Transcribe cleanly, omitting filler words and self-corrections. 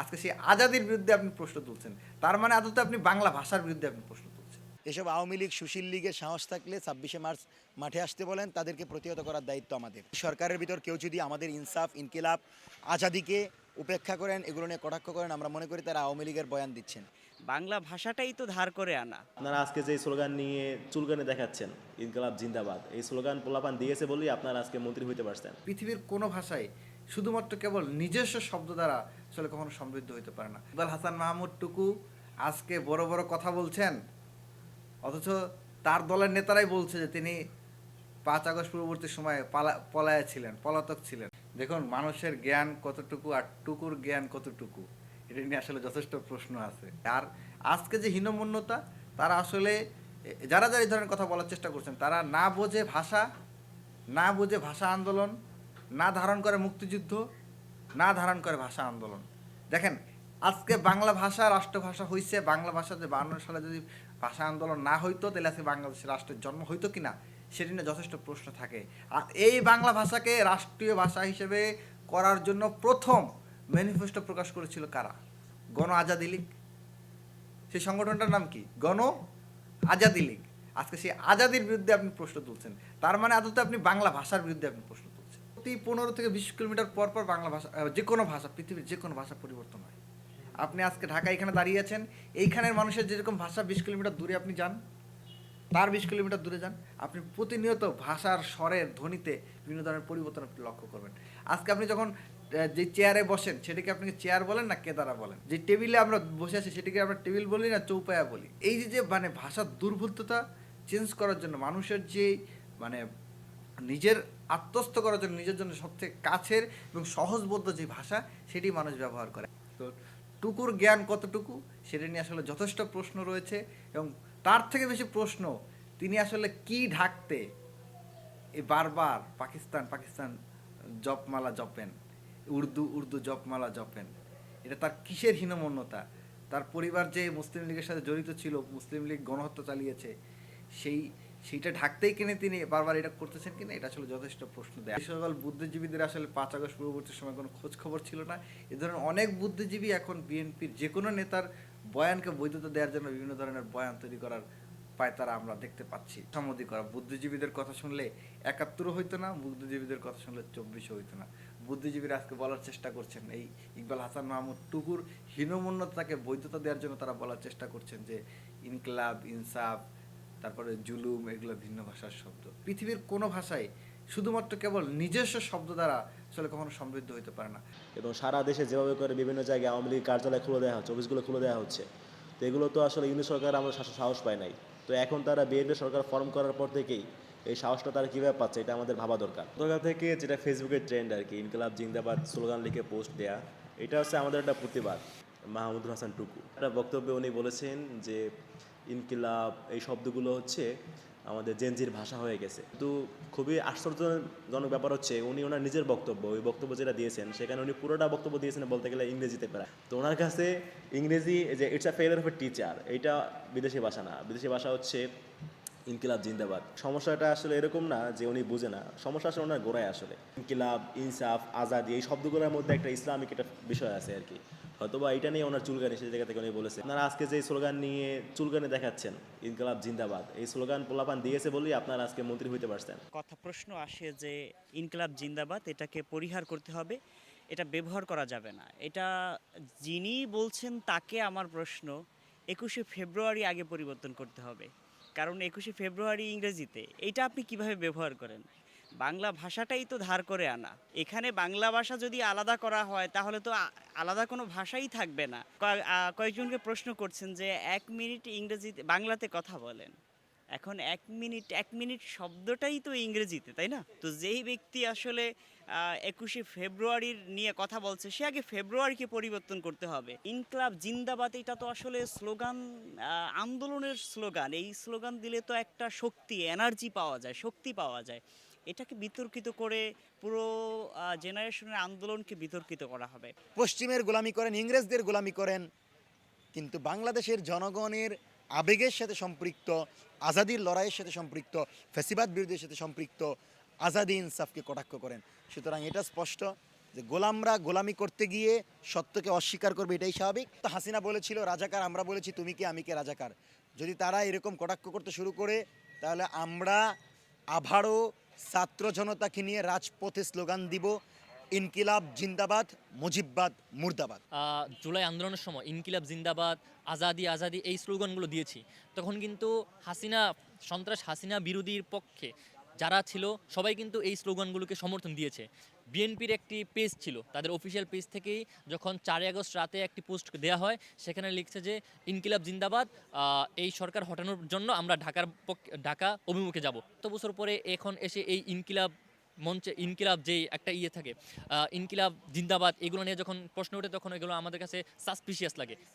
আজকে সেই আজাদির বিরুদ্ধে আপনি প্রশ্ন তুলছেন। তার মানে আদতে আপনি বাংলা ভাষার বিরুদ্ধে আপনি প্রশ্ন তুলছেন। এসব আওয়ামী লীগ সুশীল লীগের সাহস থাকলে ২৬শে মার্চ মাঠে আসতে বলেন, তাদেরকে প্রতিহত করার দায়িত্ব আমাদের। সরকারের ভিতর কেউ যদি আমাদের ইনসাফ, ইনকিলাব, আজাদিকে উপেক্ষা করেন, এগুলো নিয়ে কটাক্ষ করেন, আমরা মনে করি তারা আওয়ামী লীগের বয়ান দিচ্ছেন। বাংলা ভাষাটাই তো ধার করে আনা। আপনারা আজকে যে স্লোগান নিয়ে চুলকানে দেখাচ্ছেন, ইনকলাব জিন্দাবাদ, এই স্লোগান পোলাপান দিয়েছে বলেই আপনারা আজকে মন্ত্রী হইতে পারছেন। পৃথিবীর কোনো ভাষায় শুধুমাত্র কেবল নিজস্ব শব্দ দ্বারা আসলে কখনো সমৃদ্ধ হতে পারে না। ইকবাল হাসান মাহমুদ টুকু আজকে বড় বড় কথা বলছেন, অথচ তার দলের নেতারাই বলছে যে তিনি ৫ আগস্ট পূর্ববর্তী সময়ে পলায়া ছিলেন, পলাতক ছিলেন। দেখুন মানুষের জ্ঞান কতটুকু আর টুকুর জ্ঞান কতটুকু, এটা নিয়ে আসলে যথেষ্ট প্রশ্ন আছে। আর আজকে যে হীনমন্যতা, তারা আসলে যারা যারা এই ধরনের কথা বলার চেষ্টা করছেন, তারা না বোঝে ভাষা, না বুঝে ভাষা আন্দোলন, না ধারণ করে মুক্তিযুদ্ধ, না ধারণ করে ভাষা আন্দোলন। দেখেন আজকে বাংলা ভাষা রাষ্ট্রভাষা হইছে, বাংলা ভাষা যে ৫২ সালে যদি ভাষা আন্দোলন না হইতো তাহলে আজকে বাংলাদেশের রাষ্ট্রের জন্ম হইতো কিনা সেটি নিয়ে যথেষ্ট প্রশ্ন থাকে। আর এই বাংলা ভাষাকে রাষ্ট্রীয় ভাষা হিসেবে করার জন্য প্রথম ম্যানিফেস্টো প্রকাশ করেছিল কারা? গণ আজাদি লীগ। সেই সংগঠনটার নাম কি? গণ আজাদি লীগ। আজকে সেই আজাদির বিরুদ্ধে আপনি প্রশ্ন তুলছেন। তার মানে আদতে আপনি বাংলা ভাষার বিরুদ্ধে আপনি প্রশ্ন তুলছেন। প্রতি ১৫ থেকে ২০ কিলোমিটার পর পর বাংলা ভাষা, যে কোনো ভাষা, পৃথিবীর যে কোনো ভাষা পরিবর্তন হয়। আপনি আজকে ঢাকা এখানে দাঁড়িয়ে আছেন, এইখানের মানুষের যেরকম ভাষা ২০ কিলোমিটার দূরে আপনি যান, তার ২০ কিলোমিটার দূরে যান, আপনি প্রতিনিয়ত ভাষার স্বরের ধ্বনিতে বিভিন্ন ধরনের পরিবর্তন আপনি লক্ষ্য করবেন। আজকে আপনি যখন যে চেয়ারে বসেন সেটাকে আপনি চেয়ার বলেন না কেদারা বলেন, যে টেবিলে আমরা বসে আছি সেটাকে আমরা টেবিল বলি না চৌপায়া বলি। এই যে মানে ভাষার দুর্বলতা চেঞ্জ করার জন্য মানুষের যে মানে নিজের আত্মস্থ করার জন্য, নিজের জন্য সবচেয়ে কাছের এবং সহজবোধ্য যে ভাষা সেটি মানুষ ব্যবহার করে। তো টুকুর জ্ঞান কতটুকু সেটা নিয়ে আসলে যথেষ্ট প্রশ্ন রয়েছে। এবং তার থেকে বেশি প্রশ্ন, তিনি আসলে কি ঢাকতে এই বারবার পাকিস্তান পাকিস্তান জপমালা জপেন, উর্দু উর্দু জপমালা জপেন। এটা তার কিসের হীনমন্যতা? তার পরিবার যে মুসলিম লীগের সাথে জড়িত ছিল, মুসলিম লীগ গণহত্যা চালিয়েছে, সেইটা ঢাকতেই কিনে তিনি বারবার এটা করতেছেন কিনা, এটা আসলে যথেষ্ট প্রশ্ন দেয়। এই সকল বুদ্ধিজীবীদের আসলে ৫ আগস্ট পূর্ববর্তী সময় কোনো খোঁজ খবর ছিল না। এ ধরনের অনেক বুদ্ধিজীবী এখন বিএনপির যে কোনো নেতার বয়ানকে বৈধতা দেওয়ার জন্য বিভিন্ন ধরনের বয়ান তৈরি করার পায়তারা আমরা দেখতে পাচ্ছি। সমাধি করা বুদ্ধিজীবীদের কথা শুনলে ৭১ হইতো না, বুদ্ধিজীবীদের কথা শুনলে ২৪ হইতো না। বুদ্ধিজীবীরা আজকে বলার চেষ্টা করছেন এই ইকবাল হাসান মাহমুদ টুকুর হীনমন্যতাকে বৈধতা দেওয়ার জন্য তারা বলার চেষ্টা করছেন যে ইনকিলাব, ইনসাফ, তারপরে জুলুম, এগুলো ভিন্ন ভাষার শব্দ। পৃথিবীর কোনো ভাষায় শুধুমাত্র কেবল নিজস্ব শব্দ দ্বারা আসলে কখনো সমৃদ্ধ হতে পারে না। এবং সারা দেশে যেভাবে করে বিভিন্ন জায়গায় আওয়ামী লীগ কার্যালয় খুলে দেওয়া হচ্ছে, অফিসগুলো খুলে দেওয়া হচ্ছে, তো এগুলো তো আসলে ইউনিট সরকার আমরা সাহস পাই নাই। তো এখন তারা বিএনপি সরকার ফর্ম করার পর থেকেই এই সাহসটা তারা কীভাবে পাচ্ছে এটা আমাদের ভাবা দরকার। দরকার থেকে যেটা ফেসবুকের ট্রেন্ড আর কি, ইনকলাব জিন্দাবাদ স্লোগান লিখে পোস্ট দেয়া, এটা হচ্ছে আমাদের একটা প্রতিবাদ। মাহমুদুল হাসান টুকু একটা বক্তব্যে উনি বলেছেন যে ইনকিলাব এই শব্দগুলো হচ্ছে আমাদের জেনজির ভাষা হয়ে গেছে। কিন্তু খুবই আশ্চর্যজনক ব্যাপার হচ্ছে উনি ওনার নিজের বক্তব্য, ওই বক্তব্য যেটা দিয়েছেন সেখানে উনি পুরোটা বক্তব্য দিয়েছেন বলতে গেলে ইংরেজিতে প্রায়। তো ওনার কাছে ইংরেজি যে it's a failure of a teacher, এইটা বিদেশি ভাষা না, বিদেশি ভাষা হচ্ছে ইনকিলাব জিন্দাবাদ। সমস্যাটা আসলে এরকম না যে উনি বুঝে না, সমস্যা আসলে ওনার গোড়ায় আসলে ইনকিলাব, ইনসাফ, আজাদি এই শব্দগুলোর মধ্যে একটা ইসলামিক একটা বিষয় আছে আর কি। হয়তোবা এটা নিয়ে ওনার চুলকানি সেই জায়গা থেকে উনি বলেছে। আপনারা আজকে যে স্লোগান নিয়ে চুলকানি দেখাচ্ছেন, ইনকলাব জিন্দাবাদ, এই স্লোগান পোলাপান দিয়েছে বলেই আপনারা আজকে মন্ত্রী হইতে পারছেন। কথা প্রশ্ন আসে যে ইনকিলাব জিন্দাবাদ এটাকে পরিহার করতে হবে, এটা ব্যবহার করা যাবে না। এটা যিনি বলছেন তাকে আমার প্রশ্ন, ২১শে ফেব্রুয়ারি আগে পরিবর্তন করতে হবে। কারণ ২১শে ফেব্রুয়ারি ইংরেজিতে, এইটা আপনি কিভাবে ব্যবহার করেন? বাংলা ভাষাটাই তো ধার করে আনা। এখানে বাংলা ভাষা যদি আলাদা করা হয় তাহলে তো আলাদা কোনো ভাষাই থাকবে না। কয়েকজনকে প্রশ্ন করছেন যে ১ মিনিট ইংরেজিতে বাংলাতে কথা বলেন। এখন ১ মিনিট শব্দটাই তো ইংরেজিতে, তাই না? তো যেই ব্যক্তি আসলে ২১শে ফেব্রুয়ারির নিয়ে কথা বলছে সে আগে ফেব্রুয়ারিকে পরিবর্তন করতে হবে। ইনকলাব জিন্দাবাদ এটা তো আসলে স্লোগান, আন্দোলনের স্লোগান। এই স্লোগান দিলে তো একটা শক্তি, এনার্জি পাওয়া যায়, শক্তি পাওয়া যায়। এটাকে বিতর্কিত করে পুরো জেনারেশনের আন্দোলনকে বিতর্কিত করা হবে। পশ্চিমের গোলামি করেন, ইংরেজদের গোলামি করেন, কিন্তু বাংলাদেশের জনগণের আবেগের সাথে সম্পৃক্ত, আজাদির লড়াইয়ের সাথে সম্পৃক্ত, ফ্যাসিবাদ বিরোধীর সাথে সম্পৃক্ত আজাদি ইনসাফকে কটাক্ষ করেন। সুতরাং এটা স্পষ্ট যে গোলামরা গোলামি করতে গিয়ে সত্যকে অস্বীকার করবে, এটাই স্বাভাবিক। তো হাসিনা বলেছিল রাজাকার, আমরা বলেছি তুমি কি আমি কে রাজাকার। যদি তারা এরকম কটাক্ষ করতে শুরু করে তাহলে আমরা আবারও ছাত্র জনতাকে নিয়ে রাজপথে স্লোগান দিব, ইনকিলাব জিন্দাবাদ, মুজিববাদ মুর্দাবাদ। জুলাই আন্দোলনের সময় ইনকিলাব জিন্দাবাদ, আজাদি আজাদি এই স্লোগানগুলো দিয়েছি। তখন কিন্তু হাসিনা বিরোধীর পক্ষে যারা ছিল সবাই কিন্তু এই স্লোগানগুলোকে সমর্থন দিয়েছে। বিএনপির একটি পেজ ছিল, তাদের অফিসিয়াল পেজ থেকেই যখন 4 আগস্ট রাতে একটি পোস্ট দেওয়া হয়, সেখানে লিখছে যে ইনকিলাব জিন্দাবাদ, এই সরকার হটানোর জন্য আমরা ঢাকা অভিমুখে যাব। তো বছর পরে এখন এসে এই ইনকিলাব মঞ্চে ইনকিলাব যেই একটা থাকে, ইনকিলাব জিন্দাবাদ, এগুলো নিয়ে যখন প্রশ্ন ওঠে তখন এগুলো আমাদের কাছে সাসপিশিয়াস লাগে।